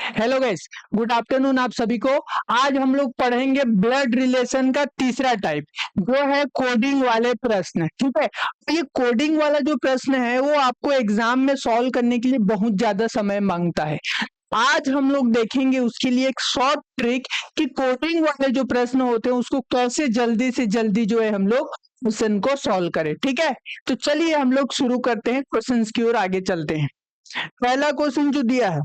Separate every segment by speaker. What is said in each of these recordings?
Speaker 1: Hello guys, good afternoon आप सभी को। आज हम लोग पढ़ेंगे ब्लड रिलेशन का तीसरा टाइप, जो है कोडिंग वाले प्रश्न। ठीक है, तो ये कोडिंग वाला जो प्रश्न है वो आपको एग्जाम में सॉल्व करने के लिए बहुत ज्यादा समय मांगता है। आज हम लोग देखेंगे उसके लिए एक शॉर्ट ट्रिक कि कोडिंग वाले जो प्रश्न होते हैं उसको कैसे जल्दी से जल्दी जो है हम लोग क्वेश्चन को सॉल्व करें। ठीक है, तो चलिए हम लोग शुरू करते हैं, क्वेश्चन की ओर आगे चलते हैं। पहला क्वेश्चन जो दिया है,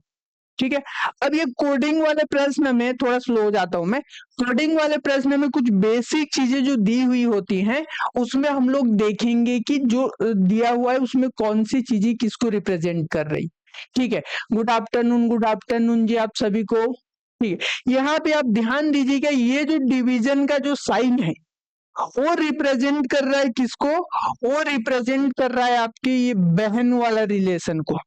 Speaker 1: ठीक है। अब ये कोडिंग वाले प्रश्न में थोड़ा स्लो हो जाता हूं मैं। कोडिंग वाले प्रश्न में कुछ बेसिक चीजें जो दी हुई होती हैं उसमें हम लोग देखेंगे कि जो दिया हुआ है उसमें कौन सी चीजें किसको रिप्रेजेंट कर रही। ठीक है, गुड आफ्टरनून जी आप सभी को। ठीक है, यहाँ पे आप ध्यान दीजिएगा, ये जो डिवीजन का जो साइन है वो रिप्रेजेंट कर रहा है किसको? वो रिप्रेजेंट कर रहा है आपके ये बहन वाला रिलेशन को।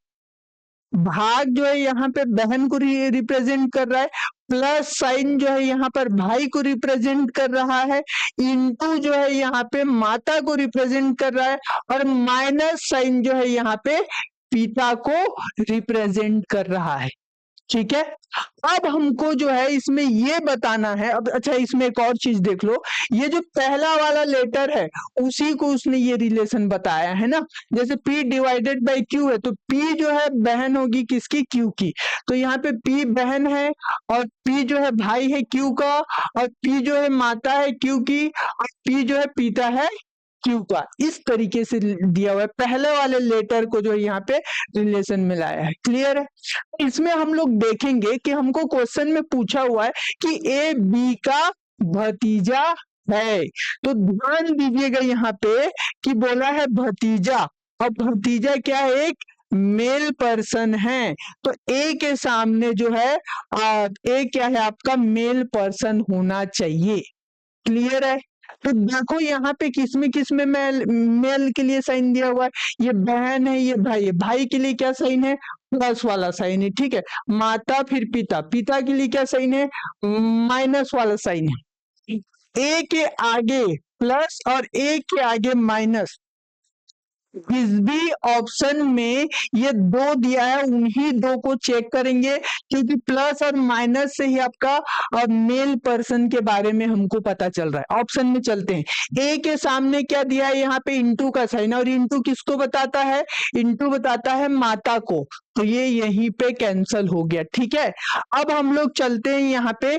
Speaker 1: भाग जो है यहाँ पे बहन को रिप्रेजेंट कर रहा है, प्लस साइन जो है यहाँ पर भाई को रिप्रेजेंट कर रहा है, इंटू जो है यहाँ पे माता को रिप्रेजेंट कर रहा है, और माइनस साइन जो है यहाँ पे पिता को रिप्रेजेंट कर रहा है। ठीक है, अब हमको जो है इसमें ये बताना है। अब अच्छा, इसमें एक और चीज देख लो, ये जो पहला वाला लेटर है उसी को उसने ये रिलेशन बताया है ना। जैसे P डिवाइडेड बाई Q है, तो P जो है बहन होगी किसकी? Q की। तो यहाँ पे P बहन है, और P जो है भाई है Q का, और P जो है माता है Q की, और P जो है पिता है Q का। इस तरीके से दिया हुआ है, पहले वाले लेटर को जो है यहाँ पे रिलेशन मिलाया है। क्लियर है? इसमें हम लोग देखेंगे कि हमको क्वेश्चन में पूछा हुआ है कि ए बी का भतीजा है, तो ध्यान दीजिएगा यहाँ पे कि बोला है भतीजा, और भतीजा क्या है? एक मेल पर्सन है। तो ए के सामने जो है ए क्या है? आपका मेल पर्सन होना चाहिए। क्लियर है? तो देखो यहाँ पे किसमें मेल के लिए साइन दिया हुआ है, ये बहन है, ये भाई है। भाई के लिए क्या साइन है? प्लस वाला साइन है। ठीक है, माता फिर पिता, पिता के लिए क्या साइन है? माइनस वाला साइन है। ए के आगे प्लस और ए के आगे माइनस, जिस भी ऑप्शन में ये दो दिया है उन्हीं दो को चेक करेंगे, क्योंकि प्लस और माइनस से ही आपका मेल पर्सन के बारे में हमको पता चल रहा है। ऑप्शन में चलते हैं। ए के सामने क्या दिया है? यहाँ पे इंटू का साइन, और इंटू किसको बताता है? इंटू बताता है माता को, तो ये यहीं पे कैंसल हो गया। ठीक है, अब हम लोग चलते हैं यहाँ पे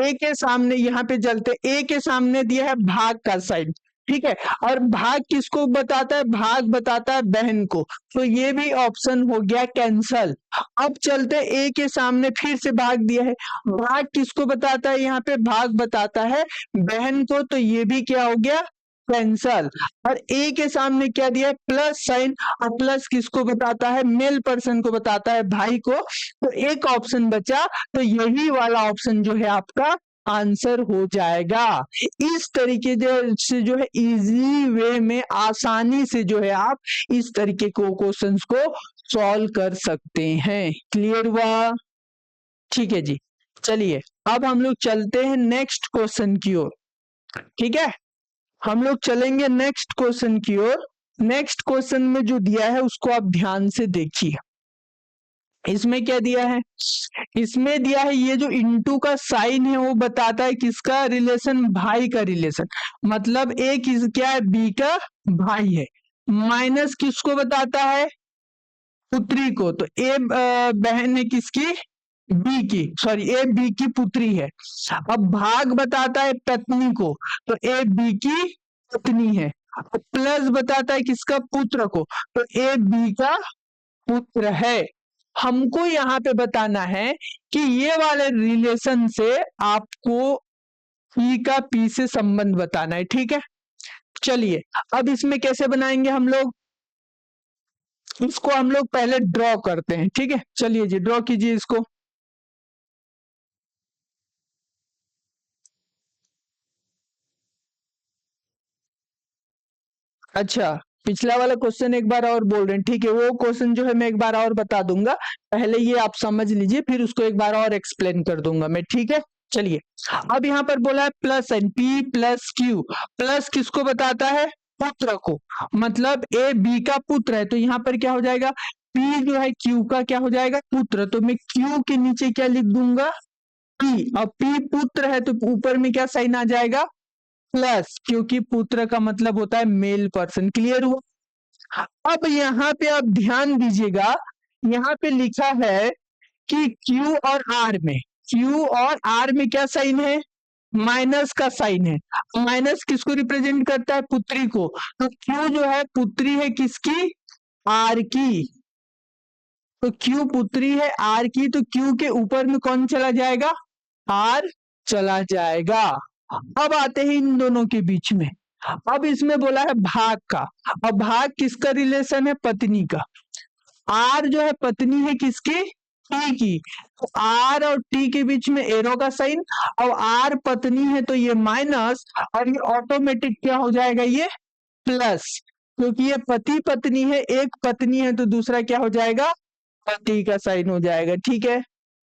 Speaker 1: ए के सामने, यहाँ पे चलते ए के सामने दिया है भाग का साइन। ठीक है, और भाग किसको बताता है? भाग बताता है बहन को, तो ये भी ऑप्शन हो गया कैंसल। अब चलते ए के सामने फिर से भाग दिया है, भाग किसको बताता है? यहाँ पे भाग बताता है बहन को, तो ये भी क्या हो गया? कैंसल। और ए के सामने क्या दिया है? प्लस साइन, और प्लस किसको बताता है? मेल पर्सन को बताता है, भाई को, तो एक ऑप्शन बचा, तो यही वाला ऑप्शन जो है आपका आंसर हो जाएगा। इस तरीके से जो है इजी वे में, आसानी से जो है आप इस तरीके को क्वेश्चंस को सॉल्व कर सकते हैं। क्लियर हुआ? ठीक है जी, चलिए अब हम लोग चलते हैं नेक्स्ट क्वेश्चन की ओर। ठीक है, हम लोग चलेंगे नेक्स्ट क्वेश्चन की ओर। नेक्स्ट क्वेश्चन में जो दिया है उसको आप ध्यान से देखिए। इसमें क्या दिया है? इसमें दिया है ये जो इंटू का साइन है वो बताता है किसका रिलेशन? भाई का रिलेशन। मतलब ए क्या है? बी का भाई है। माइनस किसको बताता है? पुत्री को, तो ए बहन है किसकी? बी की, सॉरी ए बी की पुत्री है। अब भाग बताता है पत्नी को, तो ए बी की पत्नी है। प्लस बताता है किसका? पुत्र को, तो ए बी का पुत्र है। हमको यहाँ पे बताना है कि ये वाले रिलेशन से आपको पी का पी से संबंध बताना है। ठीक है, चलिए अब इसमें कैसे बनाएंगे हम लोग? इसको हम लोग पहले ड्रॉ करते हैं। ठीक है, चलिए जी ड्रॉ कीजिए इसको। अच्छा, पिछला वाला क्वेश्चन एक बार और बोल रहे हैं? ठीक है, वो क्वेश्चन जो है मैं एक बार और बता दूंगा, पहले ये आप समझ लीजिए, फिर उसको एक बार और एक्सप्लेन कर दूंगा मैं। ठीक है, चलिए अब यहाँ पर बोला है plus sign, P plus Q। Plus किसको बताता है? पुत्र को, मतलब ए बी का पुत्र है, तो यहाँ पर क्या हो जाएगा? P जो है Q का क्या हो जाएगा, पुत्र, तो मैं Q के नीचे क्या लिख दूंगा, P, और P पुत्र है तो ऊपर में क्या साइन आ जाएगा, प्लस, क्योंकि पुत्र का मतलब होता है मेल पर्सन। क्लियर हुआ। अब यहाँ पे आप ध्यान दीजिएगा, यहाँ पे लिखा है कि Q और R में, Q और R में क्या साइन है, माइनस का साइन है। माइनस किसको रिप्रेजेंट करता है, पुत्री को, तो Q जो है पुत्री है किसकी, R की, तो Q पुत्री है R की, तो Q के ऊपर में कौन चला जाएगा, R चला जाएगा। अब आते हैं इन दोनों के बीच में, अब इसमें बोला है भाग का, अब भाग किसका रिलेशन है, पत्नी का। R जो है पत्नी है किसकी, T की, तो R और T के बीच में एरो का साइन, और R पत्नी है तो ये माइनस, और ये ऑटोमेटिक क्या हो जाएगा, ये प्लस, क्योंकि ये पति पत्नी है, एक पत्नी है तो दूसरा क्या हो जाएगा, पति का साइन हो जाएगा। ठीक है,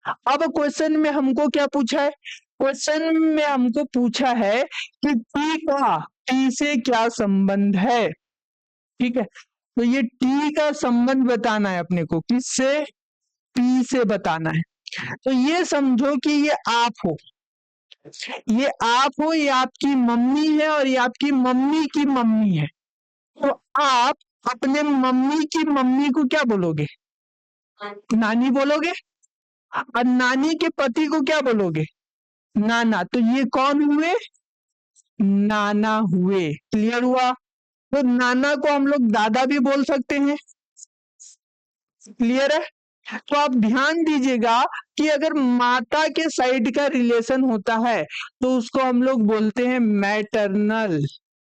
Speaker 1: अब क्वेश्चन में हमको क्या पूछा है, क्वेश्चन में हमको पूछा है कि T का T से क्या संबंध है। ठीक है, तो ये T का संबंध बताना है अपने को, किससे, P से बताना है। तो ये समझो कि ये आप हो, ये आप हो, ये आपकी मम्मी है और ये आपकी मम्मी की मम्मी है, तो आप अपने मम्मी की मम्मी को क्या बोलोगे, नानी बोलोगे, और नानी के पति को क्या बोलोगे, नाना, तो ये कौन हुए, नाना हुए। क्लियर हुआ, तो नाना को हम लोग दादा भी बोल सकते हैं। क्लियर है, तो आप ध्यान दीजिएगा कि अगर माता के साइड का रिलेशन होता है तो उसको हम लोग बोलते हैं मैटरनल,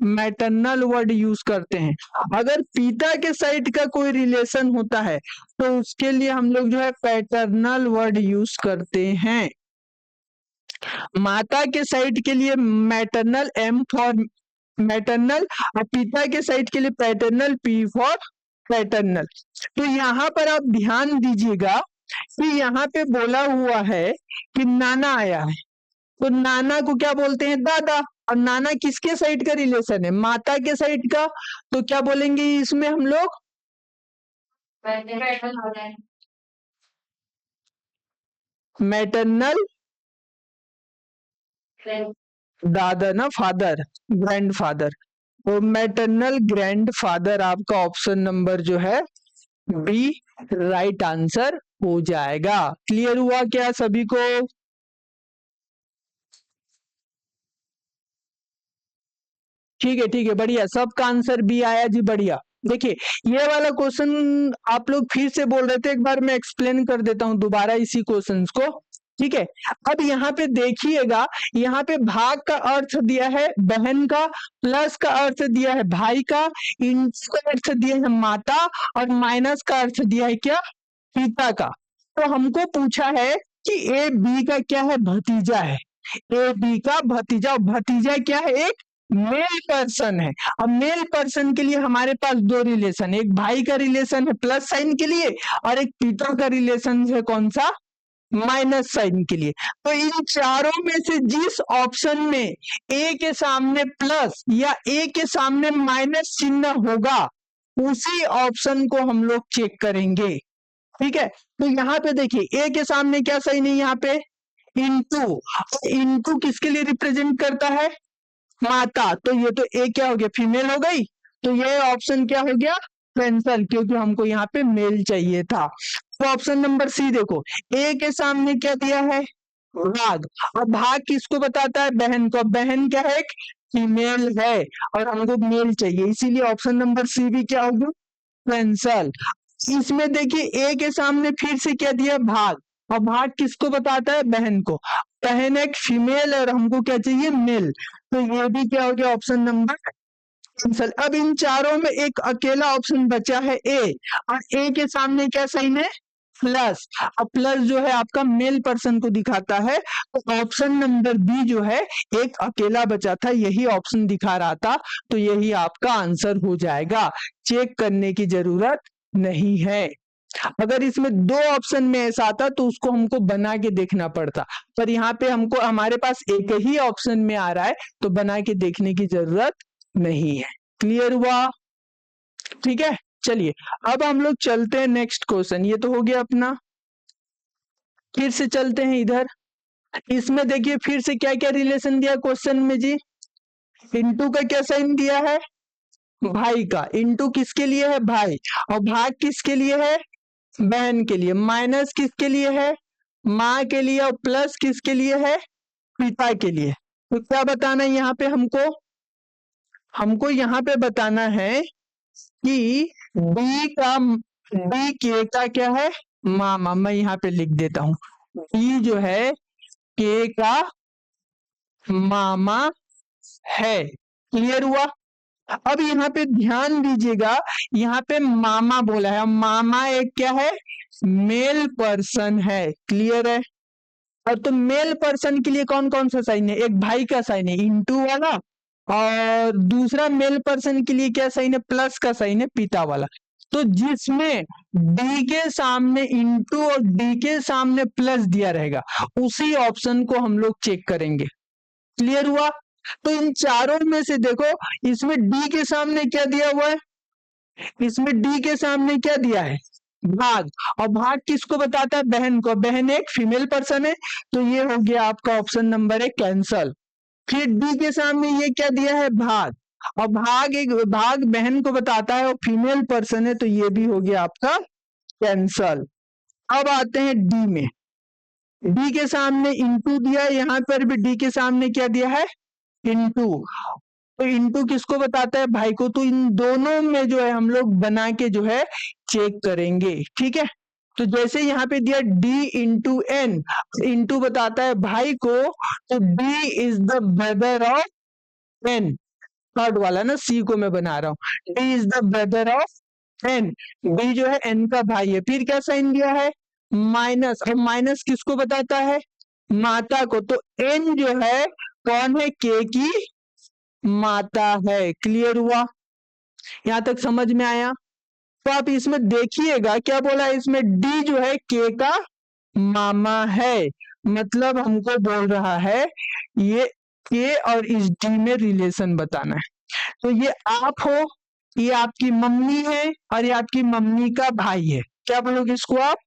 Speaker 1: मैटरनल वर्ड यूज करते हैं। अगर पिता के साइड का कोई रिलेशन होता है तो उसके लिए हम लोग जो है पैटर्नल वर्ड यूज करते हैं। माता के साइड के लिए मैटरनल, M फॉर मैटरनल, और पिता के साइड के लिए पैटर्नल, P फॉर पैटर्नल। तो यहाँ पर आप ध्यान दीजिएगा कि यहाँ पे बोला हुआ है कि नाना आया है, तो नाना को क्या बोलते हैं, दादा, और नाना किसके साइड का रिलेशन है, माता के साइड का, तो क्या बोलेंगे इसमें हम लोग, मैटरनल दादा ना, फादर, ग्रैंड फादर, तो मैटरनल ग्रैंड फादर आपका ऑप्शन नंबर जो है बी राइट आंसर हो जाएगा। क्लियर हुआ क्या सभी को, ठीक है, बढ़िया, सबका आंसर बी आया जी, बढ़िया। देखिए ये वाला क्वेश्चन आप लोग फिर से बोल रहे थे, एक बार मैं एक्सप्लेन कर देता हूं दोबारा इसी क्वेश्चन को। ठीक है, अब यहाँ पे देखिएगा, यहाँ पे भाग का अर्थ दिया है बहन का, प्लस का अर्थ दिया है भाई का, इंटू का अर्थ दिया है माता, और माइनस का अर्थ दिया है क्या, पिता का। तो हमको पूछा है कि ए बी का क्या है, भतीजा है, ए बी का भतीजा, और भतीजा क्या है, एक मेल पर्सन है। अब मेल पर्सन के लिए हमारे पास दो रिलेशन, एक भाई का रिलेशन है प्लस साइन के लिए, और एक पिता का रिलेशन है कौन सा, माइनस साइन के लिए। तो इन चारों में से जिस ऑप्शन में ए के सामने प्लस या ए के सामने माइनस चिन्ह होगा उसी ऑप्शन को हम लोग चेक करेंगे। ठीक है, तो यहाँ पे देखिए ए के सामने क्या साइन है, यहाँ पे इनटू, इनटू किसके लिए रिप्रेजेंट करता है, माता, तो ये तो ए क्या हो गया, फीमेल हो गई, तो ये ऑप्शन क्या हो गया, कैंसल, क्योंकि हमको यहाँ पे मेल चाहिए था। तो ऑप्शन नंबर सी देखो, ए के सामने क्या दिया है, भाग, और भाग किसको बताता है, बहन को, बहन क्या है, एक फीमेल है, और हमको मेल चाहिए, इसीलिए ऑप्शन नंबर सी भी क्या होगा, कैंसल। इसमें देखिए ए के सामने फिर से क्या दिया, भाग, और भाग किसको बताता है, बहन को, बहन एक फीमेल और हमको क्या चाहिए, मेल, तो ये भी क्या हो गया, ऑप्शन नंबर कैंसल। अब इन चारों में एक अकेला ऑप्शन बचा है ए, और ए के सामने क्या साइन है, प्लस, अब प्लस जो है आपका मेल पर्सन को दिखाता है, तो ऑप्शन नंबर बी जो है एक अकेला बचा था, यही ऑप्शन दिखा रहा था, तो यही आपका आंसर हो जाएगा, चेक करने की जरूरत नहीं है। अगर इसमें दो ऑप्शन में ऐसा आता तो उसको हमको बना के देखना पड़ता, पर यहाँ पे हमको हमारे पास एक ही ऑप्शन में आ रहा है तो बना के देखने की जरूरत नहीं है। क्लियर हुआ, ठीक है, चलिए अब हम लोग चलते हैं नेक्स्ट क्वेश्चन। ये तो हो गया अपना, फिर से चलते हैं इधर। इसमें देखिए फिर से क्या क्या रिलेशन दिया क्वेश्चन में जी। इनटू का क्या साइन दिया है, भाई का। इनटू किसके लिए है, भाई। और भाग किसके लिए है, बहन के लिए। माइनस किसके लिए है, माँ के लिए। और प्लस किसके लिए है, पिता के लिए। तो क्या बताना है यहाँ पे हमको, हमको यहाँ पे बताना है कि डी के का क्या है, मामा। मैं यहाँ पे लिख देता हूँ, डी जो है के का मामा है। क्लियर हुआ। अब यहाँ पे ध्यान दीजिएगा, यहाँ पे मामा बोला है। मामा एक क्या है, मेल पर्सन है। क्लियर है। और तो मेल पर्सन के लिए कौन कौन सा साइन है, एक भाई का साइन है इंटू वाला, और दूसरा मेल पर्सन के लिए क्या साइन है, प्लस का साइन है, पिता वाला। तो जिसमें डी के सामने इंटू और डी के सामने प्लस दिया रहेगा उसी ऑप्शन को हम लोग चेक करेंगे। क्लियर हुआ। तो इन चारों में से देखो, इसमें डी के सामने क्या दिया हुआ है, इसमें डी के सामने क्या दिया है, भाग। और भाग किसको बताता है, बहन को। बहन एक फीमेल पर्सन है, तो ये हो गया आपका ऑप्शन नंबर 1 कैंसल। फिर डी के सामने ये क्या दिया है, भाग। और भाग बहन को बताता है और फीमेल पर्सन है, तो ये भी हो गया आपका कैंसल। अब आते हैं डी में। डी के सामने इंटू दिया है, यहां पर भी डी के सामने क्या दिया है, इंटू। तो इंटू किसको बताता है, भाई को। तो इन दोनों में जो है हम लोग बना के जो है चेक करेंगे। ठीक है। तो जैसे यहाँ पे दिया डी इंटू एन, इंटू बताता है भाई को, तो D is the brother of N. Third वाला ना, सी को मैं बना रहा हूँ, D is the brother of N. D जो है एन का भाई है। फिर क्या साइन दिया है, माइनस। और माइनस किसको बताता है, माता को। तो एन जो है कौन है, के की माता है। क्लियर हुआ। यहां तक समझ में आया। तो आप इसमें देखिएगा क्या बोला है, इसमें डी जो है के का मामा है। मतलब हमको बोल रहा है ये के और इस डी में रिलेशन बताना है। तो ये आप हो, ये आपकी मम्मी है, और ये आपकी मम्मी का भाई है। क्या बोलोगे इसको आप,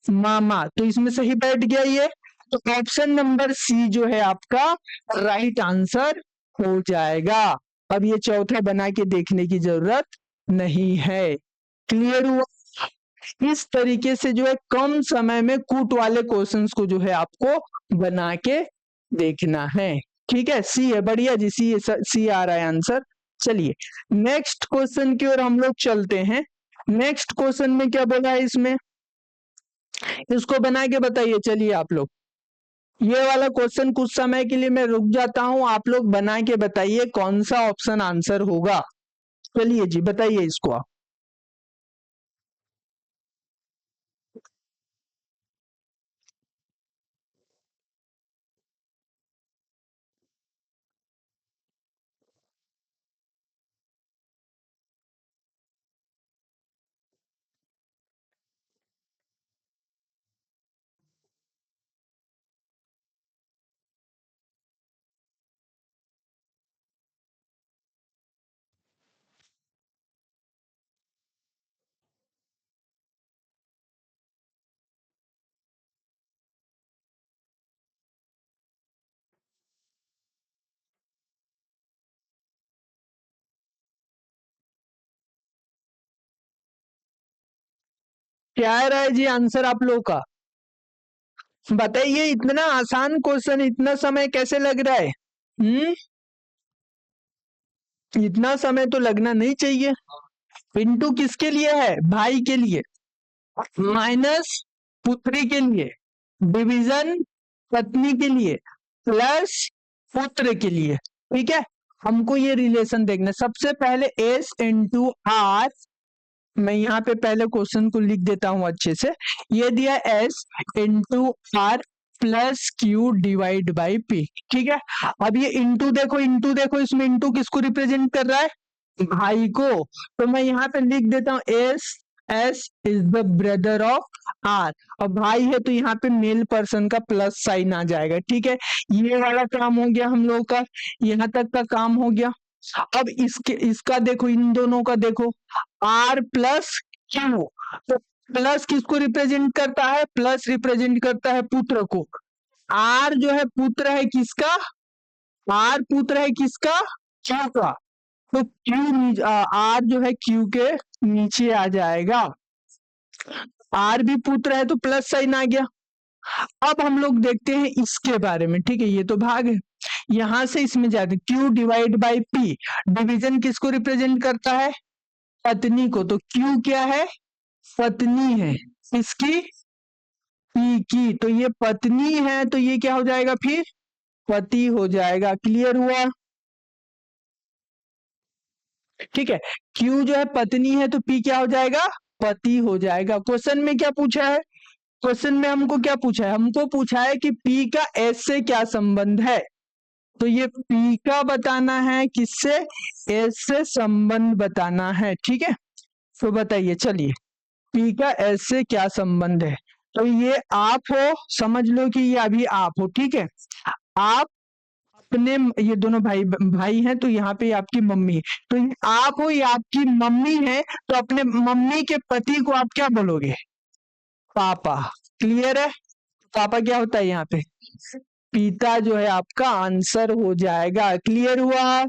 Speaker 1: मामा। तो इसमें सही बैठ गया ये। तो ऑप्शन नंबर सी जो है आपका राइट आंसर हो जाएगा। अब ये चौथा बना के देखने की जरूरत नहीं है। क्लियर हुआ। इस तरीके से जो है कम समय में कूट वाले क्वेश्चंस को जो है आपको बना के देखना है। ठीक है, सी है, बढ़िया जी, सी आ रहा है आंसर। चलिए नेक्स्ट क्वेश्चन की ओर हम लोग चलते हैं। नेक्स्ट क्वेश्चन में क्या बोला है, इसमें इसको बना के बताइए। चलिए आप लोग, ये वाला क्वेश्चन कुछ समय के लिए मैं रुक जाता हूं, आप लोग बना के बताइए कौन सा ऑप्शन आंसर होगा। चलिए जी बताइए इसको आप। क्या आ रहा है जी आंसर आप लोग का, बताइए। इतना आसान क्वेश्चन, इतना समय कैसे लग रहा है। इतना समय तो लगना नहीं चाहिए। इंटू किसके लिए है, भाई के लिए। माइनस पुत्री के लिए। डिवीजन पत्नी के लिए। प्लस पुत्र के लिए। ठीक है। हमको ये रिलेशन देखना। सबसे पहले एस इंटू आर, मैं यहाँ पे पहले क्वेश्चन को लिख देता हूं अच्छे से। ये दिया S into R plus Q divide by P. ठीक है। अब ये इंटू देखो इसमें इंटू किसको रिप्रेजेंट कर रहा है, भाई को। तो मैं यहाँ पे लिख देता हूँ S, S is the brother of R. और भाई है तो यहाँ पे मेल पर्सन का प्लस साइन आ जाएगा। ठीक है, ये वाला काम हो गया हम लोग का, यहाँ तक का काम हो गया। अब इसका देखो, इन दोनों का देखो, R प्लस Q, तो प्लस किसको रिप्रेजेंट करता है? प्लस रिप्रेजेंट करता है पुत्र को। R जो है पुत्र है किसका? R पुत्र है किसका? Q का। तो R जो है Q के नीचे आ जाएगा। R भी पुत्र है तो प्लस साइन आ गया। अब हम लोग देखते हैं इसके बारे में, ठीक है, ये तो भाग है, यहां से इसमें जाते, Q divide by P, division किसको रिप्रेजेंट करता है? पत्नी को। तो Q क्या है? पत्नी है। इसकी P की, तो ये पत्नी है, तो ये क्या हो जाएगा फिर? पति हो जाएगा। क्लियर हुआ? ठीक है, Q जो है पत्नी है तो P क्या हो जाएगा? पति हो जाएगा। क्वेश्चन में क्या पूछा है? क्वेश्चन में हमको क्या पूछा है? हमको पूछा है कि P का S से क्या संबंध है। तो ये P का बताना है, किससे? S से संबंध बताना है। ठीक है, तो बताइए, चलिए, P का S से क्या संबंध है? तो ये आप हो, समझ लो कि ये अभी आप हो। ठीक है, आप अपने, ये दोनों भाई हैं, तो यहाँ पे आपकी मम्मी है, तो ये आप हो, ये आपकी मम्मी है, तो अपने मम्मी के पति को आप क्या बोलोगे? पापा। क्लियर है? पापा क्या होता है यहाँ पे? पिता जो है आपका आंसर हो जाएगा। क्लियर हुआ?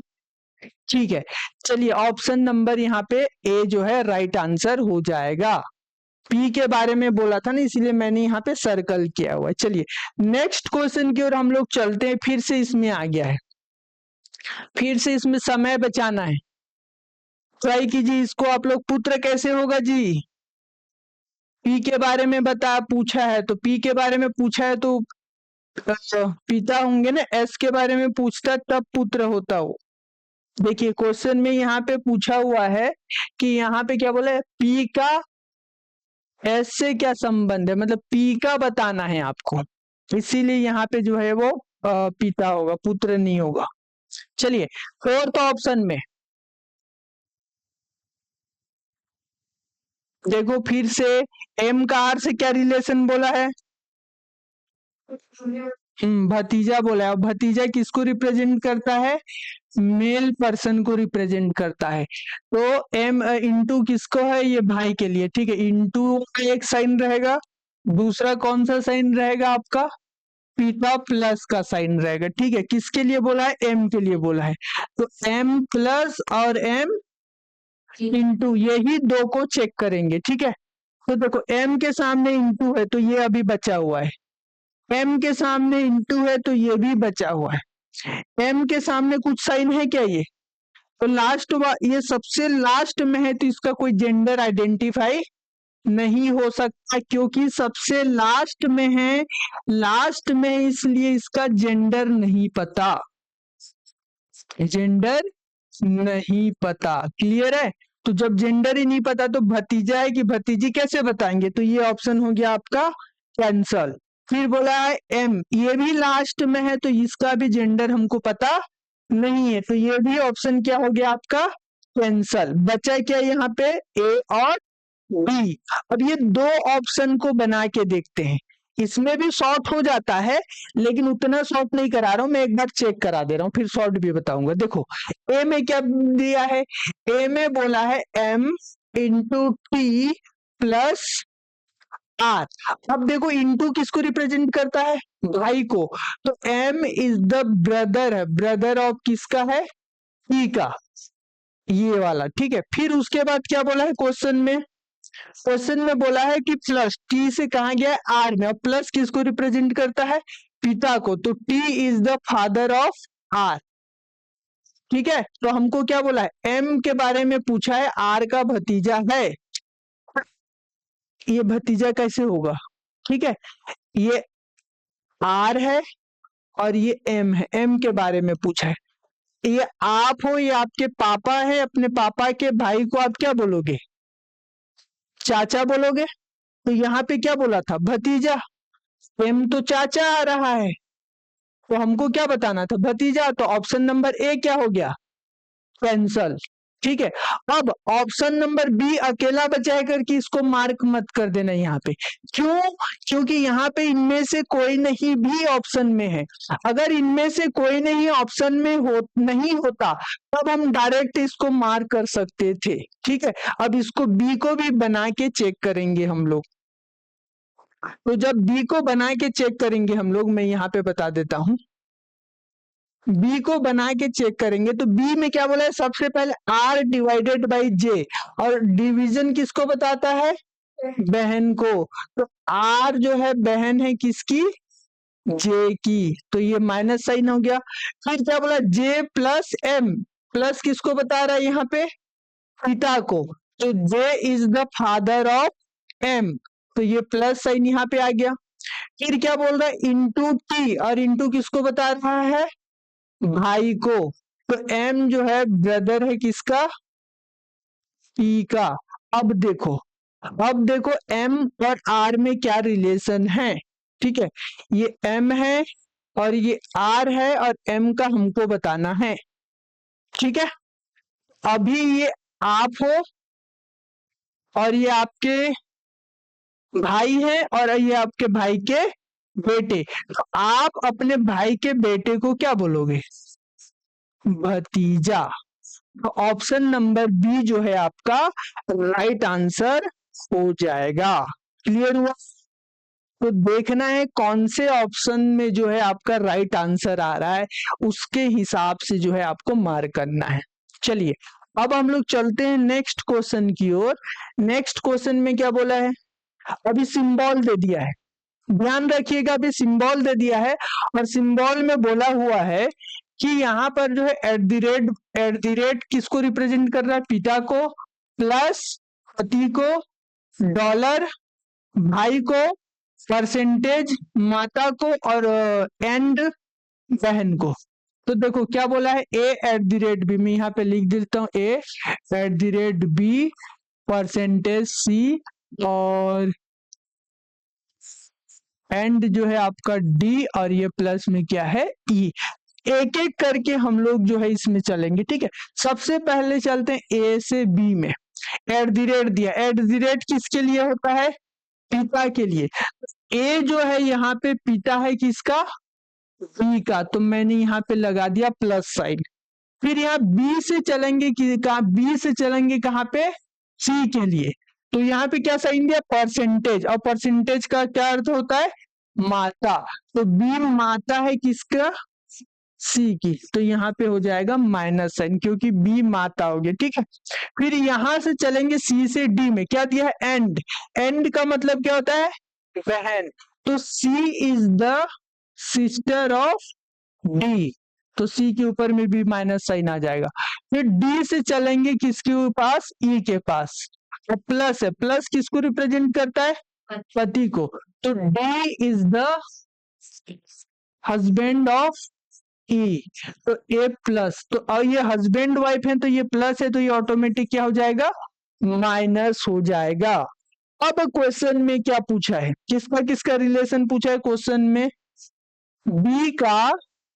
Speaker 1: ठीक है, चलिए, ऑप्शन नंबर यहाँ पे ए जो है राइट आंसर हो जाएगा। पी के बारे में बोला था ना, इसलिए मैंने यहाँ पे सर्कल किया हुआ है। चलिए नेक्स्ट क्वेश्चन की ओर हम लोग चलते हैं। फिर से इसमें आ गया है, फिर से इसमें समय बचाना है। ट्राई कीजिए इसको आप लोग। पुत्र कैसे होगा जी? पी के बारे में पूछा है, तो पी के बारे में पूछा है तो पिता होंगे ना। एस के बारे में पूछता तब पुत्र होता हो। देखिए क्वेश्चन में यहाँ पे पूछा हुआ है कि यहाँ पे क्या बोला है? पी का एस से क्या संबंध है, मतलब पी का बताना है आपको, इसीलिए यहाँ पे जो है वो पिता होगा, पुत्र नहीं होगा। चलिए फोर्थ ऑप्शन में देखो, फिर से एम का आर से क्या रिलेशन बोला है? भतीजा बोला है। भतीजा किसको रिप्रेजेंट करता है? मेल पर्सन को रिप्रेजेंट करता है। तो एम इंटू किसको है? ये भाई के लिए। ठीक है, इंटू का एक साइन रहेगा, दूसरा कौन सा साइन रहेगा आपका? पिता प्लस का साइन रहेगा। ठीक है, किसके लिए बोला है? एम के लिए बोला है। तो एम प्लस और एम इंटू, यही दो को चेक करेंगे। ठीक है, तो देखो एम के सामने इंटू है तो ये अभी बचा हुआ है, एम के सामने इंटू है तो ये भी बचा हुआ है, एम के सामने कुछ साइन है क्या? ये तो लास्ट, ये सबसे लास्ट में है, तो इसका कोई जेंडर आइडेंटिफाई नहीं हो सकता, क्योंकि सबसे लास्ट में है, लास्ट में, इसलिए इसका जेंडर नहीं पता, जेंडर नहीं पता। क्लियर है? तो जब जेंडर ही नहीं पता तो भतीजा है कि भतीजी कैसे बताएंगे? तो ये ऑप्शन हो गया आपका कैंसल। फिर बोला है एम, ये भी लास्ट में है तो इसका भी जेंडर हमको पता नहीं है, तो ये भी ऑप्शन क्या हो गया आपका? कैंसल। बचा क्या यहाँ पे? ए और बी। अब ये दो ऑप्शन को बना के देखते हैं, इसमें भी शॉर्ट हो जाता है, लेकिन उतना शॉर्ट नहीं करा रहा हूं मैं, एक बार चेक करा दे रहा हूं, फिर शॉर्ट भी बताऊंगा। देखो ए में क्या दिया है? ए में बोला है M into T plus R. अब देखो इंटू किसको रिप्रेजेंट करता है? भाई को। तो एम इज द ब्रदर है, ब्रदर ऑफ किसका है? टी का, ये वाला। ठीक है, फिर उसके बाद क्या बोला है क्वेश्चन में? क्वेश्चन में बोला है कि प्लस टी से कहा गया है आर में, और प्लस किसको रिप्रेजेंट करता है? पिता को। तो T is the father of R. ठीक है, तो हमको क्या बोला है? एम के बारे में पूछा है, आर का भतीजा है, ये भतीजा कैसे होगा? ठीक है, ये आर है और ये एम है, एम के बारे में पूछा है। ये आप हो, ये आपके पापा है, अपने पापा के भाई को आप क्या बोलोगे? चाचा बोलोगे। तो यहाँ पे क्या बोला था? भतीजा। एम तो चाचा आ रहा है, तो हमको क्या बताना था? भतीजा। तो ऑप्शन नंबर ए क्या हो गया? कैंसल। ठीक है। अब ऑप्शन नंबर बी अकेला बचा है करके इसको मार्क मत कर देना यहाँ पे। क्यों? क्योंकि यहाँ पे इनमें से कोई नहीं भी ऑप्शन में है। अगर इनमें से कोई नहीं ऑप्शन में नहीं होता तब हम डायरेक्ट इसको मार्क कर सकते थे। ठीक है, अब इसको बी को भी बना के चेक करेंगे हम लोग। तो जब बी को बना के चेक करेंगे हम लोग, मैं यहाँ पे बता देता हूं, बी को बना के चेक करेंगे तो बी में क्या बोला है, सबसे पहले आर डिवाइडेड बाई जे, और डिवीजन किसको बताता है, बहन को। तो आर जो है बहन है किसकी, जे की, तो ये माइनस साइन हो गया। फिर क्या बोला, जे प्लस एम, प्लस किसको बता रहा है यहाँ पे, पिता को, तो J is the father of M, तो ये प्लस साइन यहाँ पे आ गया। फिर क्या बोल रहा है, इंटू टी, और इंटू किसको बता रहा है, भाई को, तो एम जो है ब्रदर है किसका, पी का। अब देखो, अब देखो एम और आर में क्या रिलेशन है। ठीक है, ये एम है और ये आर है और एम का हमको बताना है। ठीक है, अभी ये आप हो और ये आपके भाई है और ये आपके भाई के बेटे, तो आप अपने भाई के बेटे को क्या बोलोगे, भतीजा। तो ऑप्शन नंबर बी जो है आपका राइट आंसर हो जाएगा। क्लियर हुआ? तो देखना है कौन से ऑप्शन में जो है आपका राइट आंसर आ रहा है, उसके हिसाब से जो है आपको मार्क करना है। चलिए अब हम लोग चलते हैं नेक्स्ट क्वेश्चन की ओर। नेक्स्ट क्वेश्चन में क्या बोला है, अभी सिंबल दे दिया है, ध्यान रखिएगा, अभी सिंबल दे दिया है और सिंबल में बोला हुआ है कि यहाँ पर जो है एट द रेट किसको रिप्रेजेंट कर रहा है, पिता को, प्लस पति को, डॉलर भाई को, परसेंटेज माता को, और एंड बहन को। तो देखो क्या बोला है, A at the rate B, मैं यहाँ पे लिख देता हूँ, A at the rate B, percentage C, और एंड जो है आपका डी, और ये प्लस में क्या है, ई। एक एक करके हम लोग जो है इसमें चलेंगे। ठीक है, सबसे पहले चलते हैं ए से बी में। एट द रेट दिया, एट द रेट किसके लिए होता है, पिता के लिए। ए जो है यहाँ पे पिता है किसका, बी का, तो मैंने यहाँ पे लगा दिया प्लस साइन। फिर यहाँ बी से चलेंगे कहा, बी से चलेंगे कहाँ पे, सी के लिए, तो यहाँ पे क्या साइन दिया, परसेंटेज, और परसेंटेज का क्या अर्थ होता है, माता, तो बी माता है किसका, सी की, तो यहाँ पे हो जाएगा माइनस साइन क्योंकि बी माता हो गया। ठीक है, फिर यहां से चलेंगे सी से डी में, क्या दिया है, एंड, एंड का मतलब क्या होता है, बहन, तो C is the sister of D, तो सी के ऊपर में भी माइनस साइन आ जाएगा। फिर डी से चलेंगे किसके पास, ई के पास, तो प्लस है, प्लस किसको रिप्रेजेंट करता है, पति को, तो D is the husband of E, तो ए प्लस, तो और ये हस्बैंड वाइफ है तो ये प्लस है, तो ये ऑटोमेटिक क्या हो जाएगा, माइनस हो जाएगा। अब क्वेश्चन में क्या पूछा है, किसका किसका रिलेशन पूछा है क्वेश्चन में, बी का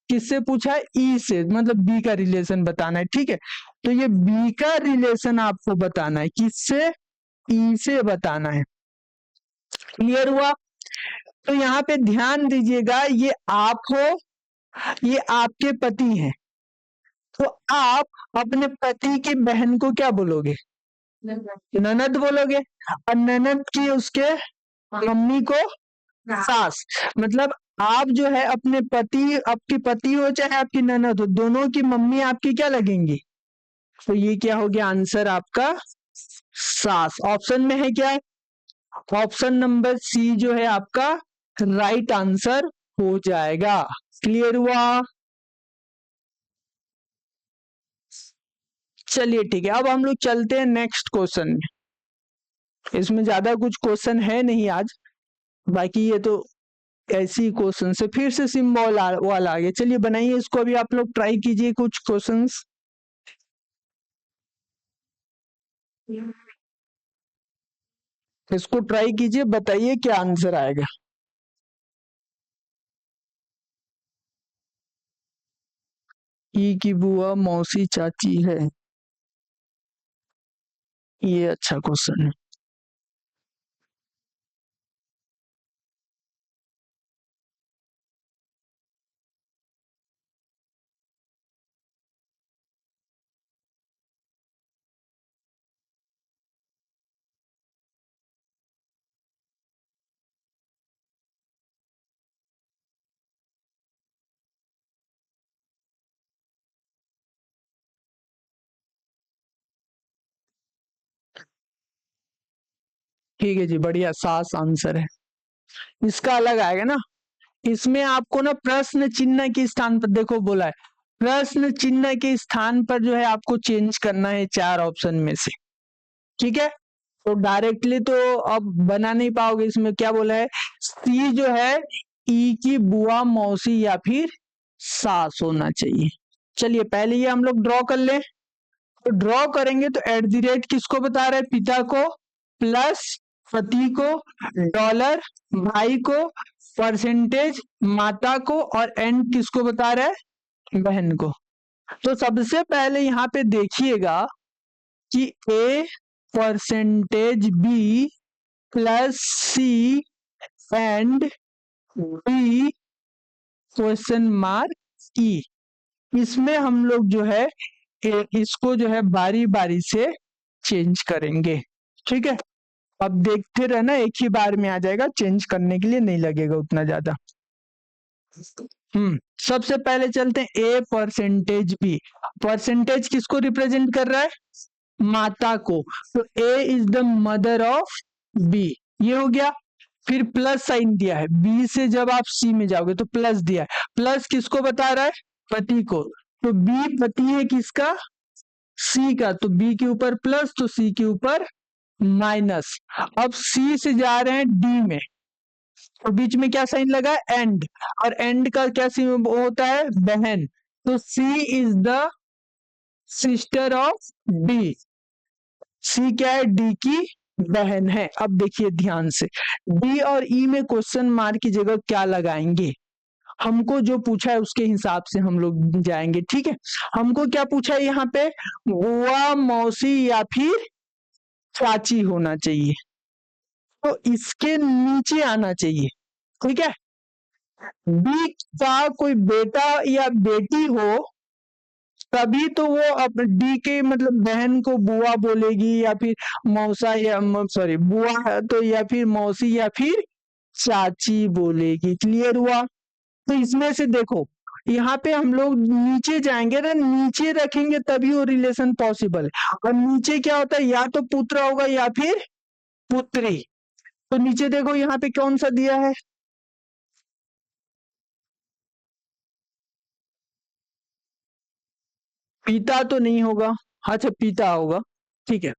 Speaker 1: किससे पूछा है, ई से, मतलब बी का रिलेशन बताना है। ठीक है, तो ये बी का रिलेशन आपको बताना है, किससे, ई से बताना है। क्लियर हुआ? तो यहाँ पे ध्यान दीजिएगा, ये आप हो, ये आपके पति हैं, तो आप अपने पति की बहन को क्या बोलोगे, ननद बोलोगे, और ननद की उसके मम्मी को सास, मतलब आप जो है अपने पति, आपकी पति हो चाहे आपकी ननद हो, दोनों की मम्मी आपकी क्या लगेंगी, तो ये क्या हो गया आंसर आपका, सास। ऑप्शन में है क्या, ऑप्शन नंबर सी जो है आपका राइट आंसर हो जाएगा। क्लियर हुआ? चलिए ठीक है, अब हम लोग चलते हैं नेक्स्ट क्वेश्चन में। इसमें ज्यादा कुछ क्वेश्चन है नहीं आज, बाकी ये तो ऐसी क्वेश्चन से फिर से सिंबल वाला आ गया। चलिए बनाइए इसको, अभी आप लोग ट्राई कीजिए कुछ क्वेश्चंस। इसको ट्राई कीजिए, बताइए क्या आंसर आएगा। ई की बुआ मौसी चाची है, ये अच्छा क्वेश्चन है। ठीक है जी, बढ़िया, सास आंसर है इसका। अलग आएगा ना, इसमें आपको ना प्रश्न चिन्ह के स्थान पर, देखो बोला है प्रश्न चिन्ह के स्थान पर जो है आपको चेंज करना है चार ऑप्शन में से। ठीक है, तो डायरेक्टली तो अब बना नहीं पाओगे। इसमें क्या बोला है, सी जो है ई की बुआ मौसी या फिर सास होना चाहिए। चलिए पहले ये हम लोग ड्रॉ कर लें। तो ड्रॉ करेंगे तो एट द रेट किसको बता रहे हैं, पिता को, प्लस पति को, डॉलर भाई को, परसेंटेज माता को, और एंड किसको बता रहा है, बहन को। तो सबसे पहले यहाँ पे देखिएगा कि A percentage B plus C and B question mark E, इसमें हम लोग जो है इसको जो है बारी बारी से चेंज करेंगे। ठीक है, अब देखते रहना, एक ही बार में आ जाएगा, चेंज करने के लिए नहीं लगेगा उतना ज्यादा। सबसे पहले चलते हैं ए परसेंटेज बी। परसेंटेज किसको रिप्रेजेंट कर रहा है, माता को, तो A is the mother of B, ये हो गया। फिर प्लस साइन दिया है, बी से जब आप सी में जाओगे तो प्लस दिया है, प्लस किसको बता रहा है, पति को, तो बी पति है किसका, सी का, तो बी के ऊपर प्लस तो सी के ऊपर माइनस। अब सी से जा रहे हैं डी में, तो बीच में क्या साइन लगा है, एंड, और एंड का क्या होता है, बहन, तो C is the sister of D, C क्या है, डी की बहन है। अब देखिए ध्यान से, डी और ई में क्वेश्चन मार्क की जगह क्या लगाएंगे, हमको जो पूछा है उसके हिसाब से हम लोग जाएंगे। ठीक है, हमको क्या पूछा है यहाँ पे, बुआ मौसी या फिर चाची होना चाहिए, तो इसके नीचे आना चाहिए। ठीक है, बी का कोई बेटा या बेटी हो तभी तो वो अब डी के मतलब बहन को बुआ बोलेगी या फिर मौसा, या सॉरी बुआ है तो या फिर मौसी या फिर चाची बोलेगी। क्लियर हुआ, तो इसमें से देखो यहाँ पे हम लोग नीचे जाएंगे ना, नीचे रखेंगे तभी वो रिलेशन पॉसिबल है। और नीचे क्या होता है, या तो पुत्र होगा या फिर पुत्री। तो नीचे देखो यहाँ पे कौन सा दिया है, पिता तो नहीं होगा, अच्छा पिता होगा। ठीक है,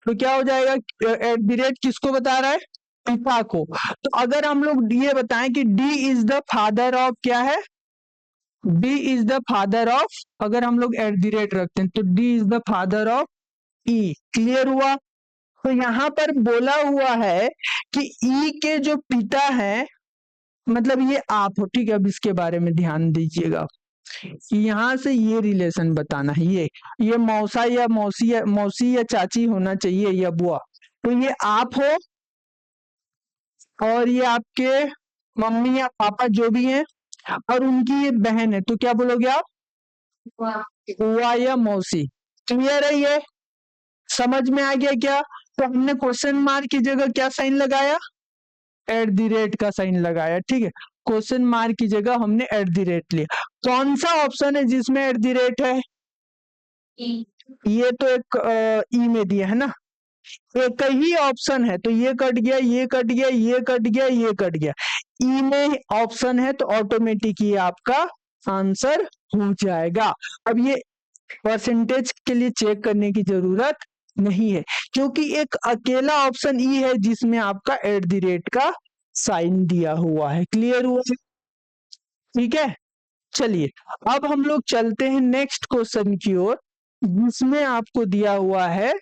Speaker 1: तो क्या हो जाएगा, एट द रेट किसको बता रहा है, पिता को। तो अगर हम लोग ये बताएं कि D is the father of क्या है, D is the father of, अगर हम लोग एट द रेट रखते हैं तो D is the father of E. Clear हुआ, तो यहां पर बोला हुआ है कि ई के जो पिता हैं, मतलब ये आप हो। ठीक है, अब इसके बारे में ध्यान दीजिएगा, यहां से ये रिलेशन बताना है, ये मौसा या मौसी या चाची होना चाहिए या बुआ, तो ये आप हो और ये आपके मम्मी या पापा जो भी हैं, और उनकी ये बहन है, तो क्या बोलोगे आप, बुआ या मौसी। क्लियर है, ये समझ में आ गया क्या। तो हमने क्वेश्चन मार्क की जगह क्या साइन लगाया, एट द रेट का साइन लगाया। ठीक है, क्वेश्चन मार्क की जगह हमने एट द रेट लिया। कौन सा ऑप्शन है जिसमें एट द रेट है, ये तो एक ई में दिया है ना, एक ही ऑप्शन है, तो ये कट गया, ये कट गया, ये कट गया, ये कट गया, ई में ऑप्शन है तो ऑटोमेटिक ये आपका आंसर हो जाएगा। अब ये परसेंटेज के लिए चेक करने की जरूरत नहीं है, क्योंकि एक अकेला ऑप्शन ई है जिसमें आपका एट द रेट का साइन दिया हुआ है। क्लियर हुआ, ठीक है। चलिए अब हम लोग चलते हैं नेक्स्ट क्वेश्चन की ओर, जिसमें आपको दिया हुआ है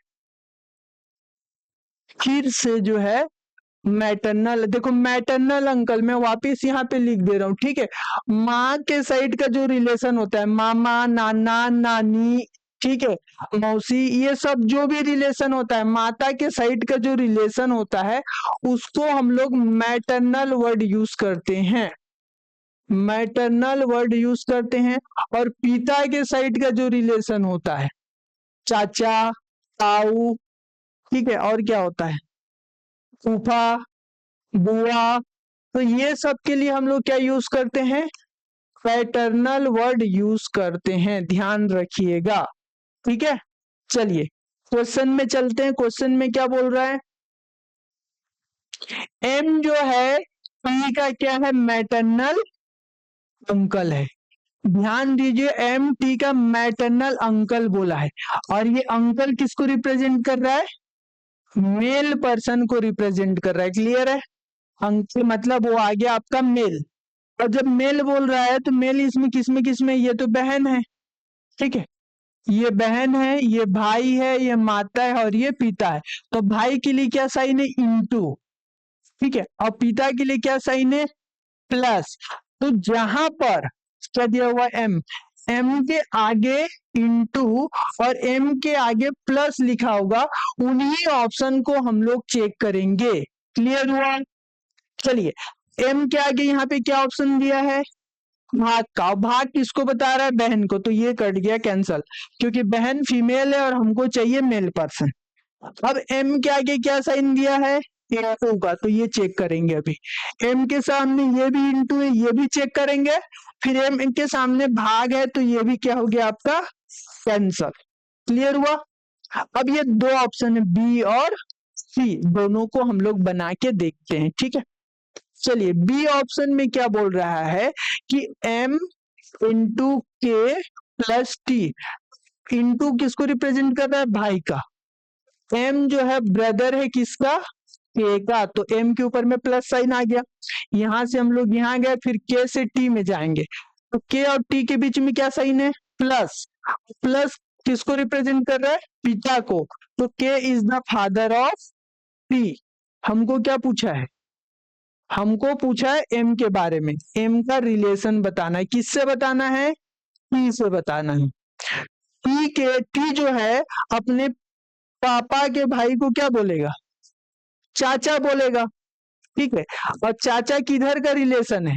Speaker 1: फिर से जो है मैटरनल। देखो मैटरनल अंकल मैं वापिस यहाँ पे लिख दे रहा हूँ, ठीक है। माँ के साइड का जो रिलेशन होता है, मामा नाना नानी, ठीक है। मौसी, ये सब जो भी रिलेशन होता है, माता के साइड का जो रिलेशन होता है उसको हम लोग मैटरनल वर्ड यूज करते हैं, मैटरनल वर्ड यूज करते हैं। और पिता के साइड का जो रिलेशन होता है, चाचा, ताऊ, ठीक है, और क्या होता है, फूफा, बुआ, तो ये सब के लिए हम लोग क्या यूज करते हैं, पैटर्नल वर्ड यूज करते हैं, ध्यान रखिएगा। ठीक है, चलिए क्वेश्चन में चलते हैं। क्वेश्चन में क्या बोल रहा है, एम जो है पी का क्या है, मैटरनल अंकल है। ध्यान दीजिए, एम टी का मैटरनल अंकल बोला है, और ये अंकल किसको रिप्रेजेंट कर रहा है, मेल पर्सन को रिप्रेजेंट कर रहा है। क्लियर है, अंकल मतलब वो आ गया आपका मेल। और जब मेल बोल रहा है तो मेल इसमें किसमें, ये तो बहन है, ठीक है, ये बहन है, ये भाई है, ये माता है और ये पिता है। तो भाई के लिए क्या साइन है, इंटू, ठीक है, और पिता के लिए क्या साइन है, प्लस। तो जहां पर क्या दिया हुआ एम, एम के आगे इंटू और एम के आगे प्लस लिखा होगा, उन्हीं ऑप्शन को हम लोग चेक करेंगे। क्लियर हुआ, चलिए एम के आगे यहाँ पे क्या ऑप्शन दिया है, भाग का। भाग किसको बता रहा है, बहन को, तो ये कट गया कैंसल, क्योंकि बहन फीमेल है और हमको चाहिए मेल पर्सन। अब एम के आगे क्या साइन दिया है, इंटू का, तो ये चेक करेंगे। अभी एम के सामने ये भी इंटू है, ये भी चेक करेंगे। फिर एम के सामने भाग है, तो ये भी क्या हो गया आपका, कैंसल। क्लियर हुआ। अब ये दो ऑप्शन है, बी और सी, दोनों को हम लोग बना के देखते हैं। ठीक है, चलिए बी ऑप्शन में क्या बोल रहा है कि m इंटू के प्लस टी, इंटू किसको रिप्रेजेंट कर रहा है, भाई का। m जो है ब्रदर है किसका, k का, तो m के ऊपर में प्लस साइन आ गया। यहां से हम लोग यहाँ गए, फिर k से t में जाएंगे, तो k और t के बीच में क्या साइन है, प्लस। प्लस किसको रिप्रेजेंट कर रहा है, पिता को, तो k is the father of t। हमको क्या पूछा है, हमको पूछा है एम के बारे में, एम का रिलेशन बताना है। किससे बताना है, टी से बताना है। टी जो है अपने पापा के भाई को क्या बोलेगा, चाचा बोलेगा, ठीक है। और चाचा किधर का रिलेशन है,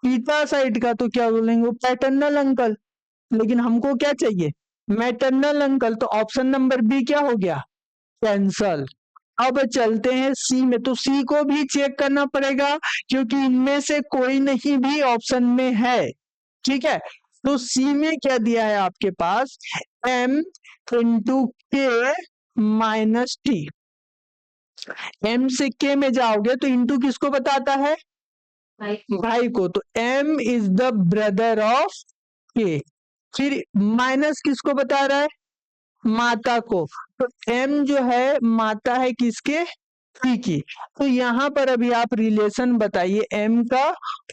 Speaker 1: पिता साइड का, तो क्या बोलेंगे, पैटर्नल अंकल। लेकिन हमको क्या चाहिए, मैटरनल अंकल, तो ऑप्शन नंबर बी क्या हो गया, कैंसल। अब चलते हैं सी में, तो सी को भी चेक करना पड़ेगा, क्योंकि इनमें से कोई नहीं भी ऑप्शन में है। ठीक है, तो सी में क्या दिया है आपके पास, m इंटू के माइनस टी। m से k में जाओगे तो इंटू किसको बताता है, भाई को, तो m is the brother of k। फिर माइनस किसको बता रहा है, माता को, तो m जो है माता है किसके, t की। तो यहाँ पर अभी आप रिलेशन बताइए m का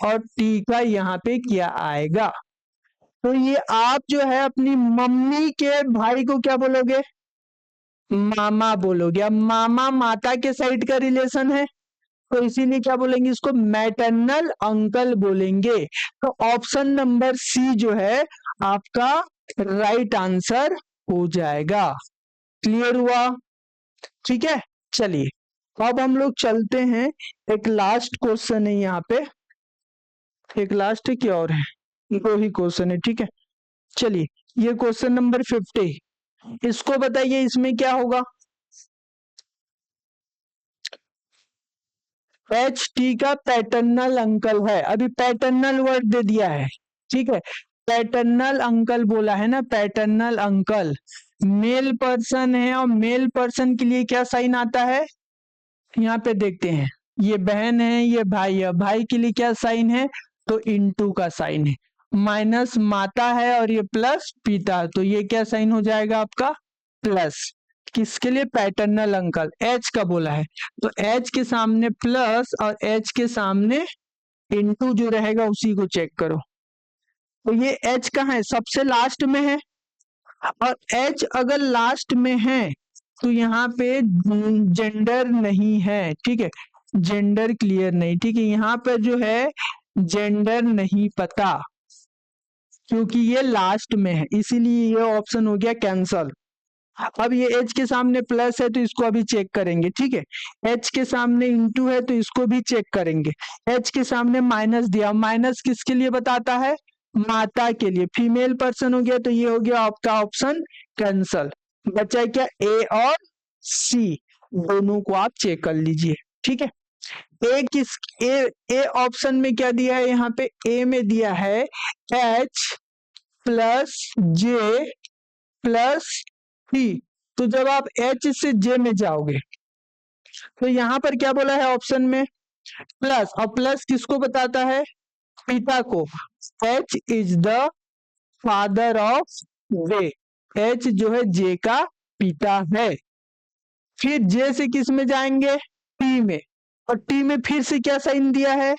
Speaker 1: और t का, यहाँ पे क्या आएगा। तो ये आप जो है अपनी मम्मी के भाई को क्या बोलोगे, मामा बोलोगे। अब मामा माता के साइड का रिलेशन है, तो इसीलिए क्या बोलेंगे, इसको मैटरनल अंकल बोलेंगे। तो ऑप्शन नंबर सी जो है आपका राइट आंसर हो जाएगा। क्लियर हुआ, ठीक है। चलिए अब हम लोग चलते हैं, एक लास्ट क्वेश्चन है यहाँ पे, एक लास्ट है क्या और है, दो ही क्वेश्चन है, ठीक है। चलिए ये क्वेश्चन नंबर 50, इसको बताइए, इसमें क्या होगा, एच टी का पैटर्नल अंकल है, अभी पैटर्नल वर्ड दे दिया है, ठीक है। पैटर्नल अंकल बोला है ना, पैटर्नल अंकल मेल पर्सन है, और मेल पर्सन के लिए क्या साइन आता है, यहाँ पे देखते हैं, ये बहन है, ये भाई है, भाई के लिए क्या साइन है, तो इंटू का साइन है, माइनस माता है और ये प्लस पिता, तो ये क्या साइन हो जाएगा आपका, प्लस। किसके लिए, पैटर्नल अंकल, एच का बोला है, तो एच के सामने प्लस और एच के सामने इंटू जो रहेगा उसी को चेक करो। तो ये एच कहाँ है, सबसे लास्ट में है, और एच अगर लास्ट में है तो यहाँ पे जेंडर नहीं है, ठीक है, जेंडर क्लियर नहीं, ठीक है, यहाँ पर जो है जेंडर नहीं पता, क्योंकि ये लास्ट में है, इसीलिए ये ऑप्शन हो गया कैंसल। अब ये h के सामने प्लस है तो इसको अभी चेक करेंगे, ठीक है। h के सामने इंटू है तो इसको भी चेक करेंगे। h के सामने माइनस दिया, माइनस किसके लिए बताता है? माता के लिए, फीमेल पर्सन हो गया, तो ये हो गया आपका ऑप्शन कैंसल। बचा क्या? ए और सी, दोनों को आप चेक कर लीजिए, ठीक है। ए ऑप्शन में क्या दिया है? यहाँ पे ए में दिया है h प्लस जे प्लस टी। तो जब आप h से j में जाओगे तो यहाँ पर क्या बोला है ऑप्शन में? प्लस, और प्लस किसको बताता है? पिता को। h is the father of j, h जो है j का पिता है। फिर j से किस में जाएंगे? t में, और t में फिर से क्या साइन दिया है?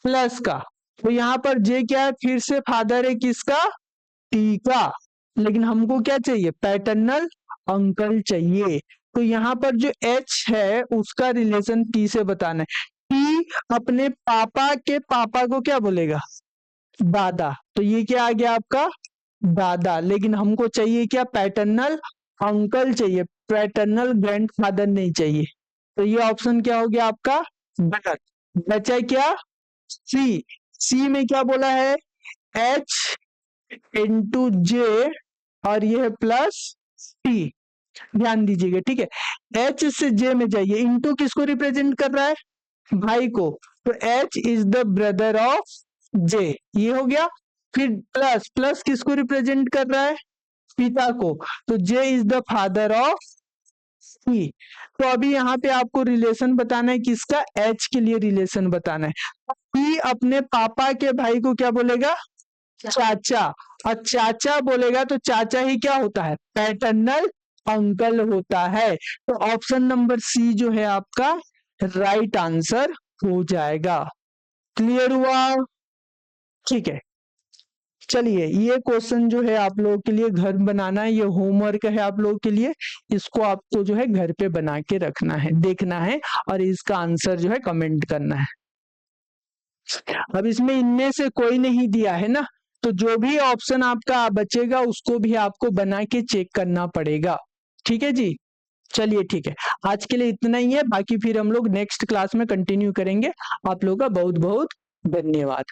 Speaker 1: प्लस का। तो यहाँ पर j क्या है? फिर से फादर है किसका? t का। लेकिन हमको क्या चाहिए? पैटर्नल अंकल चाहिए। तो यहाँ पर जो h है उसका रिलेशन t से बताना है। t अपने पापा के पापा को क्या बोलेगा? दादा। तो ये क्या आ गया आपका? दादा। लेकिन हमको चाहिए क्या? पैटर्नल अंकल चाहिए, पैटर्नल ग्रैंडफादर नहीं चाहिए। तो ये ऑप्शन क्या हो गया आपका? गलत। बचा क्या? सी। सी में क्या बोला है? h इंटू जे, और ये है प्लस टी। ध्यान दीजिएगा, ठीक है। h से j में जाइए, इंटू किसको रिप्रेजेंट कर रहा है? भाई को। तो h is the brother of j, ये हो गया। फिर प्लस, प्लस किसको रिप्रेजेंट कर रहा है? पिता को। तो j is the father of C. तो अभी यहाँ पे आपको रिलेशन बताना है किसका? h के लिए रिलेशन बताना है। p अपने पापा के भाई को क्या बोलेगा? चाचा। और चाचा बोलेगा तो चाचा ही क्या होता है? पैटर्नल अंकल होता है। तो ऑप्शन नंबर सी जो है आपका राइट आंसर हो जाएगा। क्लियर हुआ? ठीक है, चलिए ये क्वेश्चन जो है आप लोगों के लिए घर बनाना है, ये होमवर्क है आप लोगों के लिए। इसको आपको जो है घर पे बना के रखना है, देखना है, और इसका आंसर जो है कमेंट करना है। अब इसमें इनमें से कोई नहीं दिया है ना, तो जो भी ऑप्शन आपका बचेगा उसको भी आपको बना के चेक करना पड़ेगा, ठीक है जी। चलिए ठीक है, आज के लिए इतना ही है, बाकी फिर हम लोग नेक्स्ट क्लास में कंटिन्यू करेंगे। आप लोगों का बहुत बहुत धन्यवाद।